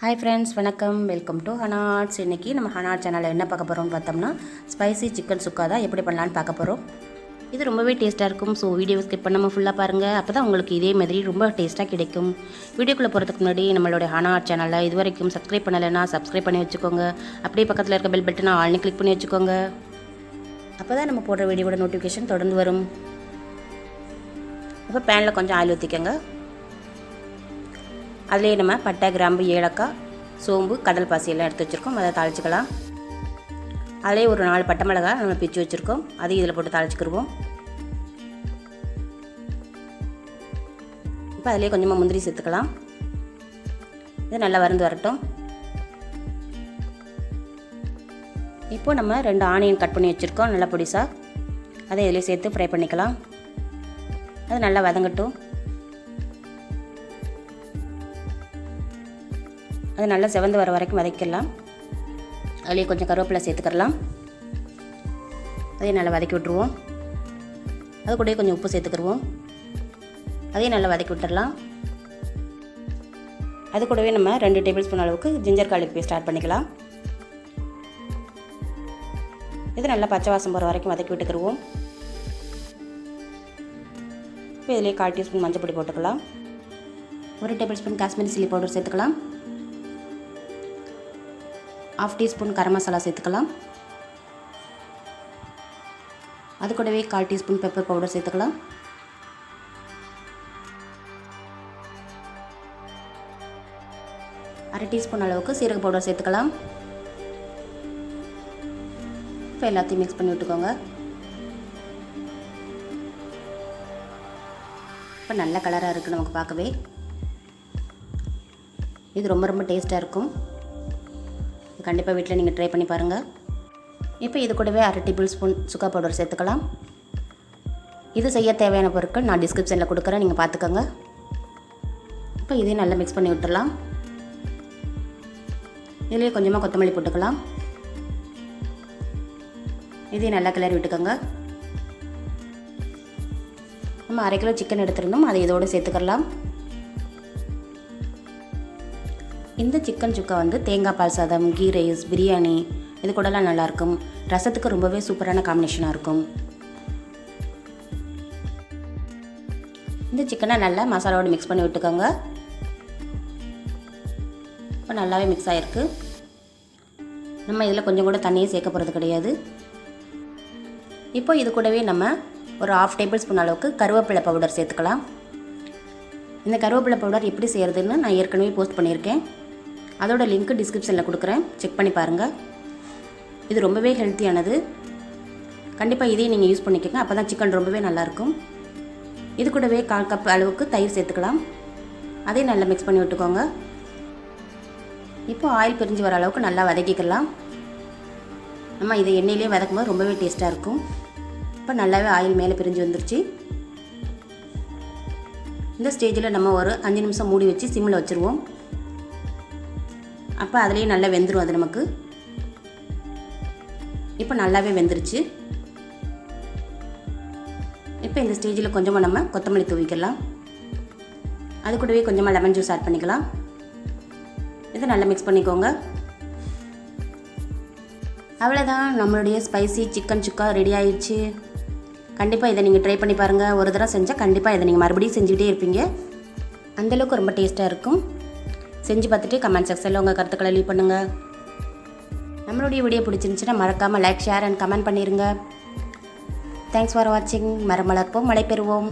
Hi friends, வணக்கம். Welcome to ஹனார்ட்ஸ். இன்றைக்கி நம்ம ஹனார்ட் சேனலில் என்ன பார்க்க போகிறோம்னு பார்த்தோம்னா ஸ்பைசி சிக்கன் சுக்கா தான் எப்படி பண்ணலான்னு பார்க்க போகிறோம். இது ரொம்பவே டேஸ்ட்டாக இருக்கும். ஸோ வீடியோ ஸ்கிப் பண்ணாமல் ஃபுல்லாக பாருங்கள். அப்போ தான் உங்களுக்கு இதே மாதிரி ரொம்ப டேஸ்ட்டாக கிடைக்கும். வீடியோக்குள்ளே போகிறதுக்கு முன்னாடி நம்மளுடைய ஹனார்ட் சேனலில் இது வரைக்கும் சப்ஸ்கிரைப் பண்ணலைன்னா சப்ஸ்கிரைப் பண்ணி வச்சுக்கோங்க. அப்படியே பக்கத்தில் இருக்க பெல் பட்டனை ஆல்னு கிளிக் பண்ணி வச்சுக்கோங்க. அப்போ தான் நம்ம போடுற வீடியோட நோட்டிஃபிகேஷன் தொடர்ந்து வரும். அப்போ பேனில் கொஞ்சம் ஆயில் ஊற்றிக்கோங்க. அதிலே நம்ம பட்டை, கிராம்பு, ஏலக்காய், சோம்பு, கடல் பாசி எல்லாம் எடுத்து வச்சுருக்கோம். அதை தாளிச்சிக்கலாம். அதிலே ஒரு 4 பட்டை மிளகாய் நம்ம பிச்சு வச்சுருக்கோம். அதையும் இதில் போட்டு தாளிச்சிக்கிடுவோம். இப்போ அதிலே கொஞ்சமாக முந்திரி சேர்த்துக்கலாம். இது நல்லா வறுந்து வரட்டும். இப்போது நம்ம 2 ஆனியன் கட் பண்ணி வச்சுருக்கோம் நல்லா பொடிசா. அதை இதிலே சேர்த்து ஃப்ரை பண்ணிக்கலாம். அது நல்லா வதங்கட்டும். அது நல்லா செவந்து வர வரைக்கும் வதக்கிடலாம். அதிலே கொஞ்சம் கருவேப்பிலை சேர்த்துக்கலாம். அதையும் நல்லா வதக்கி விட்டுருவோம். அது கூடயே கொஞ்சம் உப்பு சேர்த்துக்கிடுவோம். அதையும் நல்லா வதக்கி விட்டுடலாம். அது கூடவே நம்ம 2 டேபிள் ஸ்பூன் அளவுக்கு ஜிஞ்சர் கார்லிக் பேஸ்ட் ஆட் பண்ணிக்கலாம். இது நல்லா பச்சை வாசம் போகிற வரைக்கும் வதக்கி விட்டுக்கிடுவோம். இப்போ இதிலே 1/4 டீஸ்பூன் மஞ்சள் பொடி போட்டுக்கலாம். 1 table spoon Kashmiri chilli powder சேர்த்துக்கலாம். 1/2 டீஸ்பூன் கரம் மசாலா சேர்த்துக்கலாம். அது கூடவே 1/4 டீஸ்பூன் பெப்பர் பவுடர் சேர்த்துக்கலாம். அரை டீஸ்பூன் அளவுக்கு சீரக பவுடர் சேர்த்துக்கலாம். இப்போ எல்லாத்தையும் மிக்ஸ் பண்ணி விட்டுக்கோங்க. இப்போ நல்ல கலராக இருக்குது நமக்கு பார்க்கவே. இது ரொம்ப ரொம்ப டேஸ்ட்டாக இருக்கும். கண்டிப்பாக வீட்டில் நீங்கள் ட்ரை பண்ணி பாருங்கள். இப்போ இது கூடவே 1/2 டேபிள் ஸ்பூன் சுக்கா பவுடர் சேர்த்துக்கலாம். இது செய்ய தேவையான பொருட்கள் நான் டிஸ்கிரிப்ஷனில் கொடுக்குறேன், நீங்கள் பார்த்துக்கோங்க. இப்போ இதையும் நல்லா மிக்ஸ் பண்ணி விட்டுடலாம். இதுலேயே கொஞ்சமாக கொத்தமல்லி போட்டுக்கலாம். இதையும் நல்லா கிளறி விட்டுக்கோங்க. நம்ம 1/2 கிலோ சிக்கன் எடுத்துருந்தோம், அதை இதோடு சேர்த்துக்கலாம். இந்த சிக்கன் சுக்கா வந்து தேங்காய் பால் சாதம், கீ ரைஸ், பிரியாணி இது கூடலாம் நல்லாயிருக்கும். ரசத்துக்கு ரொம்பவே சூப்பரான காம்பினேஷனாக இருக்கும். இந்த சிக்கனை நல்லா மசாலாவோடு மிக்ஸ் பண்ணி விட்டுக்கோங்க. இப்போ நல்லாவே மிக்ஸ் ஆகிருக்கு. நம்ம இதில் கொஞ்சம் கூட தண்ணியே சேர்க்க போகிறது கிடையாது. இப்போ இது கூடவே நம்ம ஒரு 1/2 டேபிள் ஸ்பூன் அளவுக்கு கருவேப்பிலை பவுடர் சேர்த்துக்கலாம். இந்த கருவேப்பிலை பவுடர் எப்படி செய்கிறதுன்னு நான் ஏற்கனவே போஸ்ட் பண்ணியிருக்கேன். அதோட லிங்க்கு டிஸ்கிரிப்ஷனில் கொடுக்குறேன், செக் பண்ணி பாருங்கள். இது ரொம்பவே ஹெல்த்தியானது. கண்டிப்பாக இதையும் நீங்கள் யூஸ் பண்ணிக்கோங்க. அப்போ தான் சிக்கன் ரொம்பவே நல்லாயிருக்கும். இது கூடவே 1/4 கப் அளவுக்கு தயிர் சேர்த்துக்கலாம். அதையும் நல்லா மிக்ஸ் பண்ணி விட்டுக்கோங்க. இப்போ ஆயில் பிரிஞ்சு வர அளவுக்கு நல்லா வதக்கிக்கலாம். நம்ம இதை எண்ணெயிலே வதக்கும் போது ரொம்பவே டேஸ்ட்டாக இருக்கும். இப்போ நல்லாவே ஆயில் மேலே பிரிஞ்சு வந்துருச்சு. இந்த ஸ்டேஜில் நம்ம ஒரு 5 நிமிஷம் மூடி வச்சு சிம்மில் வச்சுருவோம். அப்போ அதிலேயே நல்லா வெந்துடும் அது நமக்கு. இப்போ நல்லாவே வெந்துருச்சு. இப்போ இந்த ஸ்டேஜில் கொஞ்சமாக நம்ம கொத்தமல்லி தூவிக்கலாம். அது கூடவே கொஞ்சமாக லெமன் ஜூஸ் ஆட் பண்ணிக்கலாம். இதை நல்லா மிக்ஸ் பண்ணிக்கோங்க. அவ்வளோதான், நம்மளுடைய ஸ்பைசி சிக்கன் சுக்கா ரெடி ஆயிடுச்சு. கண்டிப்பாக இதை நீங்கள் ட்ரை பண்ணி பாருங்கள். ஒரு தடவை செஞ்சால் கண்டிப்பாக இதை நீங்கள் மறுபடியும் செஞ்சுக்கிட்டே இருப்பீங்க. அந்தளவுக்கு ரொம்ப டேஸ்ட்டாக இருக்கும். செஞ்சு பார்த்துட்டு கமெண்ட் செக்ஷனில் உங்கள் கருத்துக்களை லீவ் பண்ணுங்கள். நம்மளுடைய வீடியோ பிடிச்சிருந்துச்சுன்னா மறக்காமல் லைக், ஷேர் அண்ட் கமெண்ட் பண்ணிடுங்க. தேங்க்ஸ் ஃபார் வாட்சிங். மரம் வளர்ப்போம், மழை பெறுவோம்.